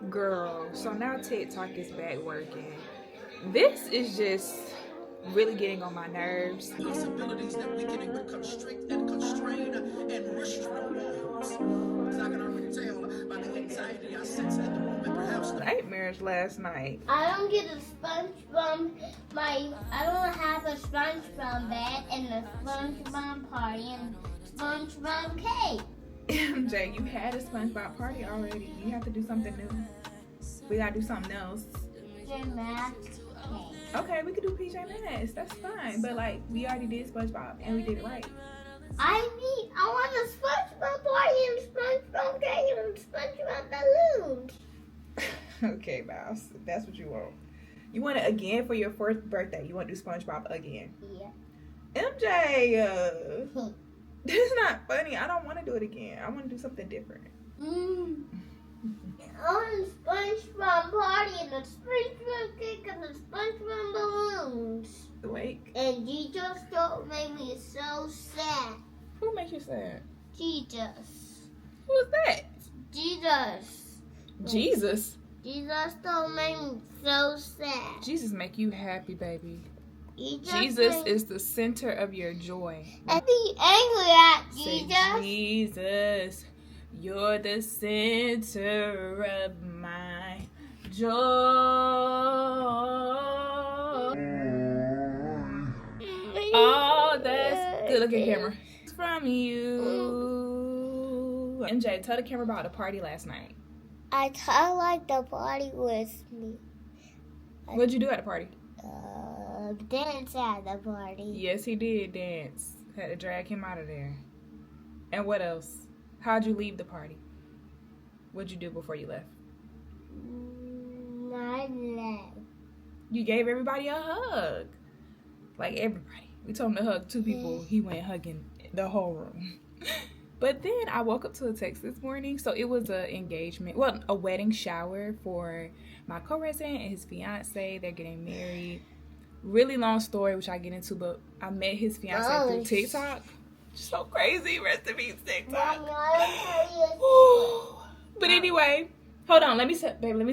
Girl, so now TikTok is back working. This is just really getting on my nerves. Possibilities that we can constrict and constrain and restrain wounds. I can already tell by the anxiety I sense in the room and perhaps Nightmares last night. I don't get a SpongeBob. I don't have a SpongeBob bed and a SpongeBob party and SpongeBob cake. MJ, you had a SpongeBob party already. You have to do something new. We gotta do something else. PJ Masks cake. Okay, we could do PJ Masks. That's fine. But like, we already did SpongeBob and we did it right. I want a SpongeBob party and SpongeBob cake and SpongeBob balloons. Okay, Mouse. That's what you want. You want it again for your 4th birthday. You want to do SpongeBob again. Yeah. MJ, this is not funny. I don't want to do it again. I want to do something different. On SpongeBob party and the SpongeBob cake and the SpongeBob balloons. Awake. And Jesus don't make me so sad. Who makes you sad? Jesus. Who is that? Jesus. Jesus. Jesus don't make me so sad. Jesus make you happy, baby. He just Jesus make- is the center of your joy. And be angry at Say, Jesus. Jesus, you're the center of my joy. Oh, that's good. Look at camera. It's from you. MJ, tell the camera about the party last night. I kind of like the party with me. What'd you do at the party? Dance at the party. Yes, he did dance. Had to drag him out of there. And what else? How'd you leave the party? What'd you do before you left? I left. You gave everybody a hug. Like everybody. We told him to hug 2 people. He went hugging the whole room. But then I woke up to a text this morning. So it was a engagement, well, a wedding shower for my co-resident and his fiance. They're getting married. Really long story, which I get into, but I met his fiance through TikTok. So crazy. Rest in peace, TikTok. Mommy, I tell you. But anyway, hold on. Let me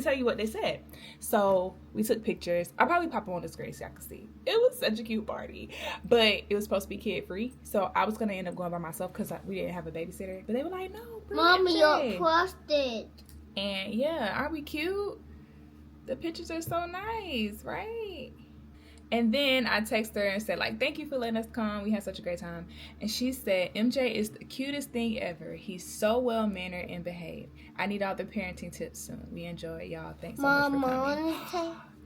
tell you what they said. So we took pictures. I'll probably pop on the screen so y'all can see. It was such a cute party, but it was supposed to be kid free. So I was gonna end up going by myself because we didn't have a babysitter. But they were like, "No, bring Mommy, MJ." you're crusted. And yeah, aren't we cute? The pictures are so nice, right? And then I texted her and said, like, thank you for letting us come. We had such a great time. And she said, MJ is the cutest thing ever. He's so well-mannered and behaved. I need all the parenting tips soon. We enjoy it, y'all. Thanks so much for coming.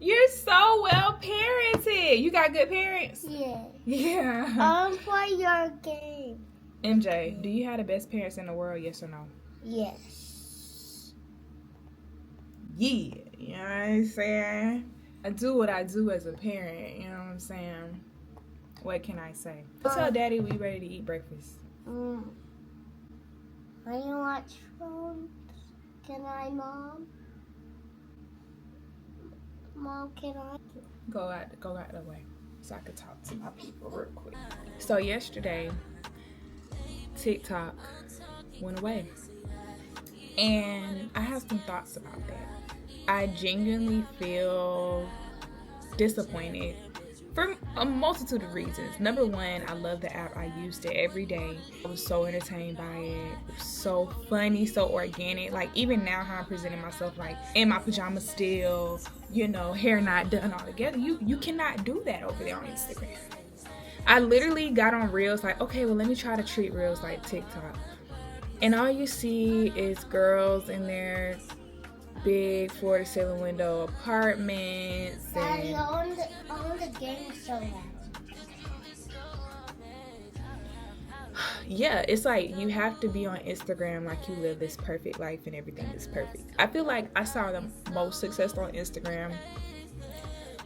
You're so well-parented. You got good parents? Yeah. Yeah. Play your game. MJ, do you have the best parents in the world, yes or no? Yes. Yeah. You know what I'm saying? I do what I do as a parent, you know what I'm saying? What can I say? Tell Daddy we ready to eat breakfast. I watch phones. Can I, Mom? Mom, can I? Go out the way so I can talk to my people real quick. So yesterday, TikTok went away. And I have some thoughts about that. I genuinely feel disappointed for a multitude of reasons. Number one, I love the app. I used it every day. I was so entertained by it. It was so funny, so organic. Like even now how I'm presenting myself, like in my pajamas still, you know, hair not done all together. You cannot do that over there on Instagram. I literally got on Reels like, okay, well let me try to treat Reels like TikTok. And all you see is girls in their big floor-to-ceiling window apartments. Daddy, And on the game show that. yeah, it's like you have to be on Instagram like you live this perfect life and everything is perfect. I feel like I saw the most success on Instagram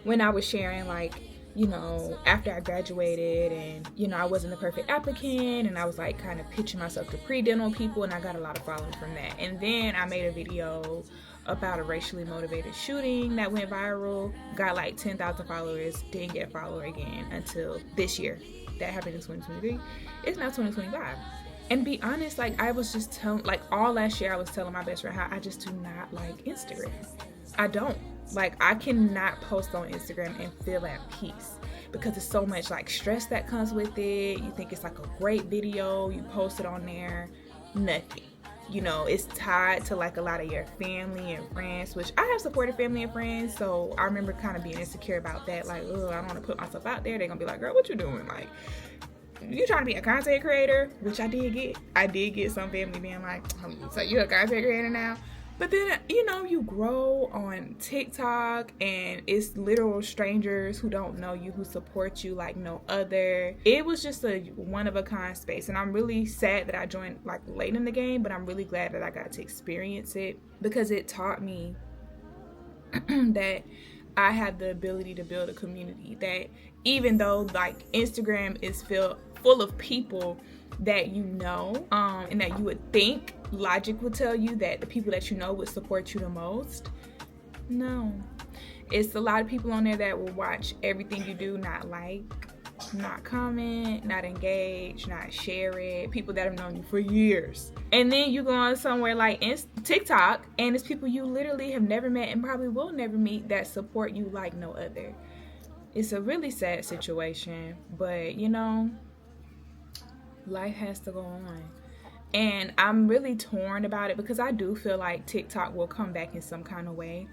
when I was sharing like, you know, after I graduated and, you know, I wasn't the perfect applicant and I was like kind of pitching myself to pre-dental people and I got a lot of following from that. And then I made a video about a racially motivated shooting that went viral, got like 10,000 followers, didn't get a follower again until this year. That happened in 2023. It's now 2025. And be honest, like I was just telling, like all last year I was telling my best friend how I just do not like Instagram. I don't. Like I cannot post on Instagram and feel at peace because there's so much like stress that comes with it. You think it's like a great video, you post it on there, nothing. You know, it's tied to like a lot of your family and friends, which I have supported family and friends, so I remember kind of being insecure about that. Like, oh, I don't want to put myself out there. They're gonna be like, girl, what you doing? Like, you trying to be a content creator? Which I did get. I did get some family being like, so you're a content creator now? But then, you know, you grow on TikTok and it's literal strangers who don't know you, who support you like no other. It was just a one-of-a-kind space. And I'm really sad that I joined like late in the game, but I'm really glad that I got to experience it because it taught me that I have the ability to build a community. That even though like Instagram is full of people that you know, and that you would think logic would tell you that the people that you know would support you the most. No, it's a lot of people on there that will watch everything you do, not like, not comment, not engage, not share it. People that have known you for years. And then you go on somewhere like TikTok and it's people you literally have never met and probably will never meet that support you like no other. It's a really sad situation, but you know, life has to go on. And I'm really torn about it because I do feel like TikTok will come back in some kind of way.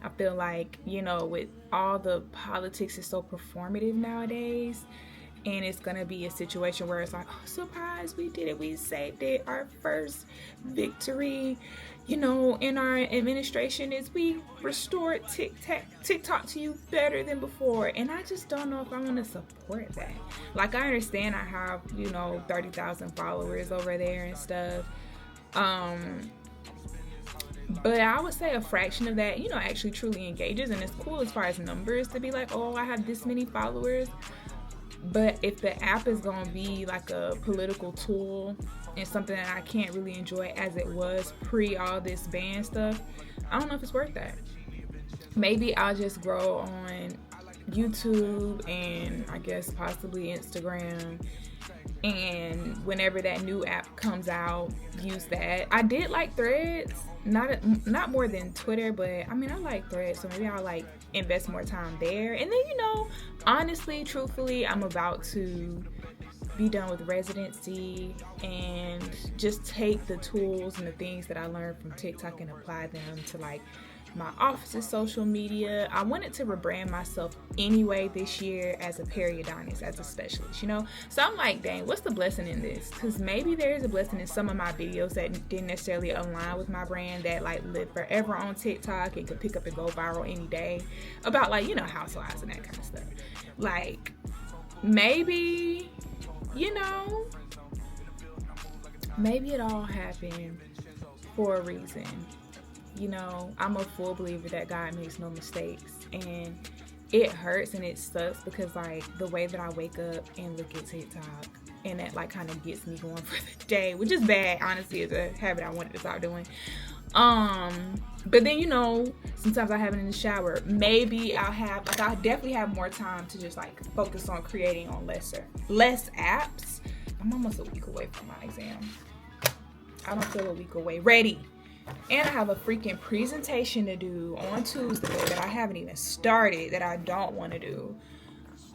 I feel like, you know, with all the politics is so performative nowadays, and it's gonna be a situation where it's like, oh, surprise, we did it, we saved it. Our first victory, you know, in our administration is we restored TikTok to you better than before. And I just don't know if I want to support that. Like, I understand I have, you know, 30,000 followers over there and stuff. But I would say a fraction of that, you know, actually truly engages. And it's cool as far as numbers to be like, oh, I have this many followers. But if the app is going to be like a political tool and something that I can't really enjoy as it was pre all this ban stuff, I don't know if it's worth that. Maybe I'll just grow on YouTube and I guess possibly Instagram. And whenever that new app comes out, use that. I did like Threads, not more than Twitter, but I mean, I like Threads, so maybe I'll like invest more time there. And then, you know, honestly, truthfully, I'm about to be done with residency and just take the tools and the things that I learned from TikTok and apply them to like my office's social media. I wanted to rebrand myself anyway this year as a periodontist, as a specialist, you know? So I'm like, dang, what's the blessing in this? Because maybe there is a blessing in some of my videos that didn't necessarily align with my brand, that like live forever on TikTok and could pick up and go viral any day, about like, you know, housewives and that kind of stuff. Like, maybe, you know, maybe it all happened for a reason. You know, I'm a full believer that God makes no mistakes, and it hurts and it sucks because like the way that I wake up and look at TikTok, and that like kind of gets me going for the day, which is bad, honestly. It's a habit I wanted to stop doing. But then, you know, sometimes I have it in the shower. Maybe I'll definitely have more time to just like focus on creating on less apps. I'm almost a week away from my exam. I don't feel a week away. Ready. And I have a freaking presentation to do on Tuesday that I haven't even started, that I don't want to do.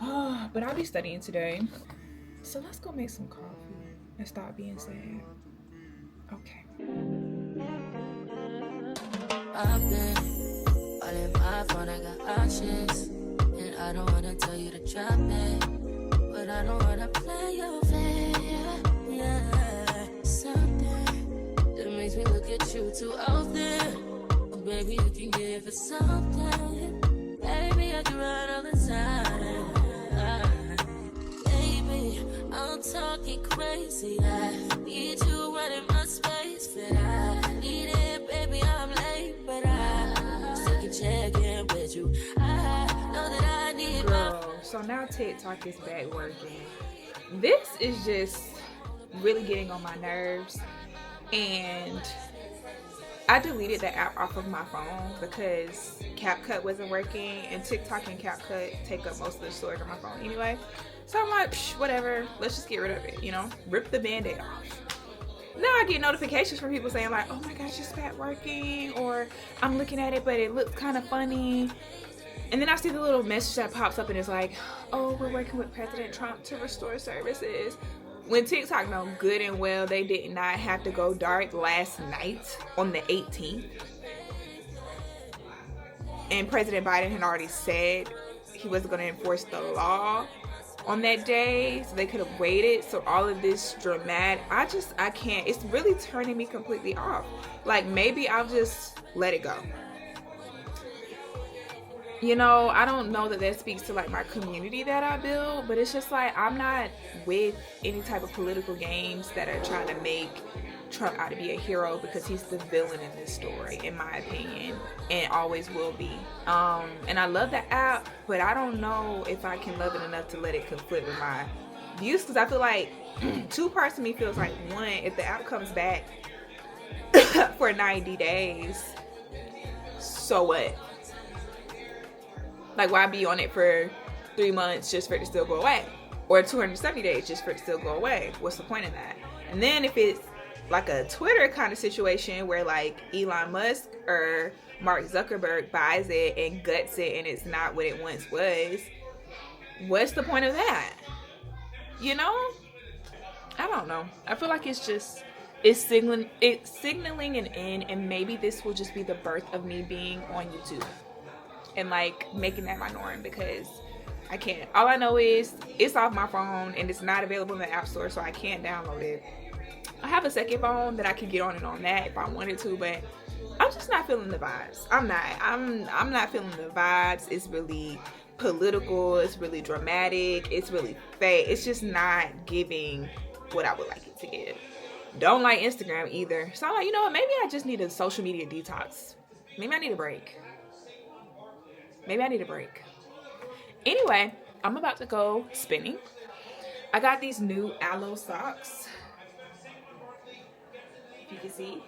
But I'll be studying today. So let's go make some coffee and stop being sad. Okay. I've been all in my phone, I got options. And I don't wanna tell you to drop it, but I don't wanna play your fair. Yeah, something that makes me look at you too often. Oh, baby, you can give it something. Baby, I can run all the time. Baby, I'm talking crazy. I need you running my space, but I need it, baby. I'm late, but I still can check in with you. I know that I need Girl, so now TikTok is back working. This is just really getting on my nerves, and I deleted the app off of my phone because CapCut wasn't working, and TikTok and CapCut take up most of the storage on my phone anyway. So I'm like, whatever, let's just get rid of it, you know? Rip the Band-Aid off. now I get notifications from people saying like, oh my gosh, it's bad working, or I'm looking at it but it looks kind of funny. And then I see the little message that pops up and it's like, oh, we're working with President Trump to restore services. When TikTok know good and well they did not have to go dark last night on the 18th. And President Biden had already said he wasn't going to enforce the law on that day, so they could have waited. So all of this dramatic, I can't. It's really turning me completely off. Like, maybe I'll just let it go. You know, I don't know that speaks to like my community that I build, but it's just like I'm not with any type of political games that are trying to make Trump out to be a hero, because he's the villain in this story, in my opinion, and always will be. And I love the app, but I don't know if I can love it enough to let it conflict with my views, because I feel like two parts of me feels like, one, if the app comes back for 90 days, so what? Like, why be on it for 3 months just for it to still go away? Or 270 days just for it to still go away? What's the point of that? And then if it's like a Twitter kind of situation where like Elon Musk or Mark Zuckerberg buys it and guts it and it's not what it once was, what's the point of that? You know? I don't know. I feel like it's signaling an end, and maybe this will just be the birth of me being on YouTube and like making that my norm, because I can't. All I know is it's off my phone and it's not available in the App Store, so I can't download it. I have a second phone that I can get on and on that if I wanted to, but I'm just not feeling the vibes. I'm not feeling the vibes. It's really political, it's really dramatic, it's really fake. It's just not giving what I would like it to give. Don't like Instagram either. So I'm like, you know what, maybe I just need a social media detox. Maybe I need a break. Anyway, I'm about to go spinning. I got these new Aloe socks, if you can see,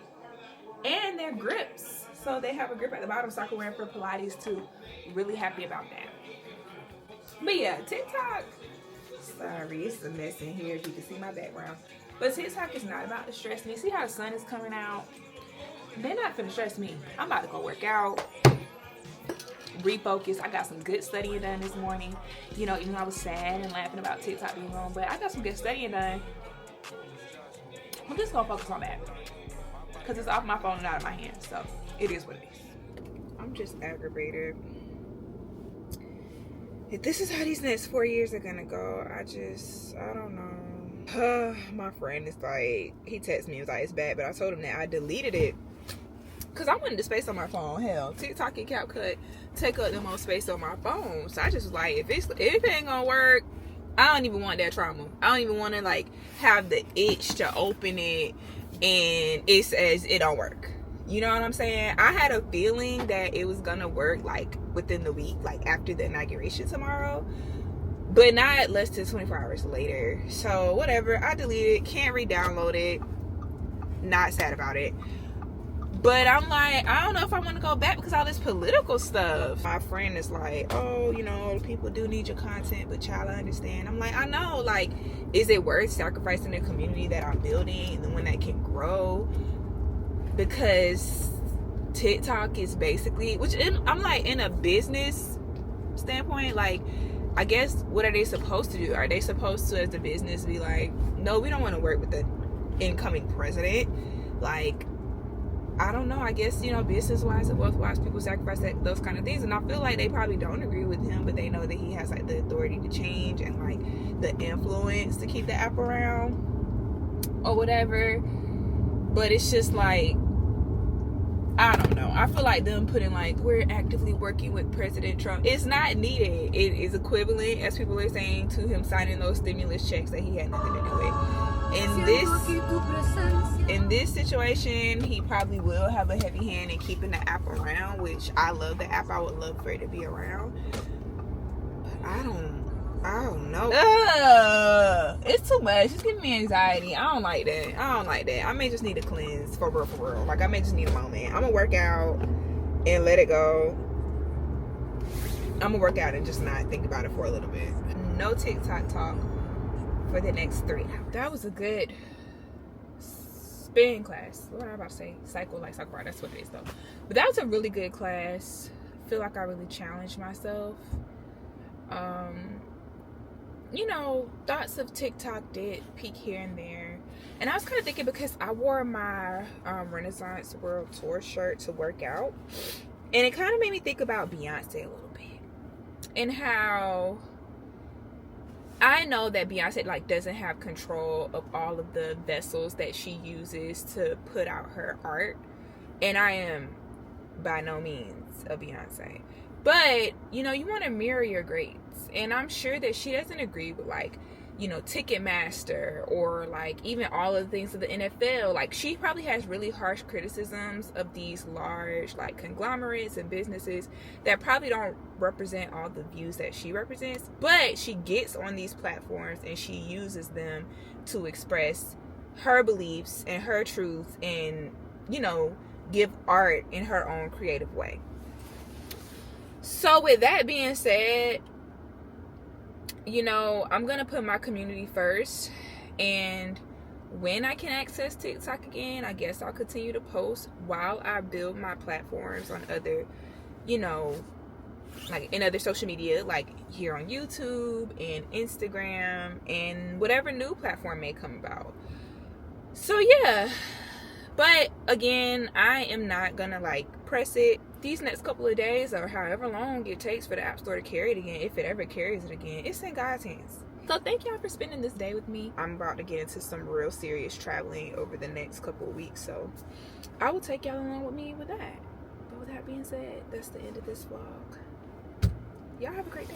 and they're grips, so they have a grip at the bottom so I can wear them for Pilates too. Really happy about that. But yeah, TikTok, sorry, it's a mess in here if you can see my background, but TikTok is not about to stress me. See how the sun is coming out? They're not finna stress me. I'm about to go work out, refocus. I got some good studying done this morning. You know, even though I was sad and laughing about TikTok being wrong, but I got some good studying done. I'm just gonna focus on that because it's off my phone and out of my hands, so it is what it is. I'm just aggravated. If this is how these next 4 years are gonna go, I don't know. My friend is like, he texted me, he was like, it's bad, but I told him that I deleted it because I wanted the space on my phone. Hell, TikTok and CapCut take up the most space on my phone. So I just was like, if it ain't gonna work, I don't even want that trauma. I don't even want to like have the itch to open it and it says it don't work. You know what I'm saying? I had a feeling that it was gonna work like within the week, like after the inauguration tomorrow, but not less than 24 hours later. So whatever, I deleted it, can't re-download it, not sad about it. But I'm like, I don't know if I want to go back because all this political stuff. My friend is like, oh, you know, people do need your content, but child, I understand. I'm like, I know, like, is it worth sacrificing the community that I'm building and the one that can grow? Because TikTok is basically, I'm like, in a business standpoint, like, I guess, what are they supposed to do? Are they supposed to, as a business, be like, no, we don't want to work with the incoming president? Like, I don't know. I guess, you know, business-wise and wealth-wise, people sacrifice those kind of things. And I feel like they probably don't agree with him, but they know that he has, like, the authority to change and, like, the influence to keep the app around or whatever. But it's just, like, I don't know. I feel like them putting, like, we're actively working with President Trump. It's not needed. It is equivalent, as people are saying, to him signing those stimulus checks that he had nothing to do with. In this situation, he probably will have a heavy hand in keeping the app around, which I love the app. I would love for it to be around. But I don't know. It's too much. It's giving me anxiety. I don't like that. I may just need a cleanse for real. Like, I may just need a moment. I'm gonna work out and let it go. I'm gonna work out and just not think about it for a little bit. No TikTok talk for the next 3 hours. That was a good spin class. What am I about to say? Cycle bar. That's what it is though. But that was a really good class. I feel like I really challenged myself. You know, thoughts of TikTok did peak here and there. And I was kind of thinking, because I wore my Renaissance World Tour shirt to work out, and it kind of made me think about Beyonce a little bit, and how I know that Beyonce like doesn't have control of all of the vessels that she uses to put out her art, and I am by no means a Beyonce, but you know, you want to mirror your greats, and I'm sure that she doesn't agree with, like, you know, Ticketmaster or like even all of the things of the NFL. Like, she probably has really harsh criticisms of these large like conglomerates and businesses that probably don't represent all the views that she represents, but she gets on these platforms and she uses them to express her beliefs and her truth, and, you know, give art in her own creative way. So with that being said, you know, I'm gonna put my community first, and when I can access TikTok again, I guess I'll continue to post while I build my platforms on other, you know, like in other social media, like here on YouTube and Instagram and whatever new platform may come about. So yeah, but again, I am not gonna like press it these next couple of days or however long it takes for the App Store to carry it again. If it ever carries it again, it's in God's hands. So thank y'all for spending this day with me. I'm about to get into some real serious traveling over the next couple of weeks, so I will take y'all along with me with that. But with that being said, that's the end of this vlog. Y'all have a great day.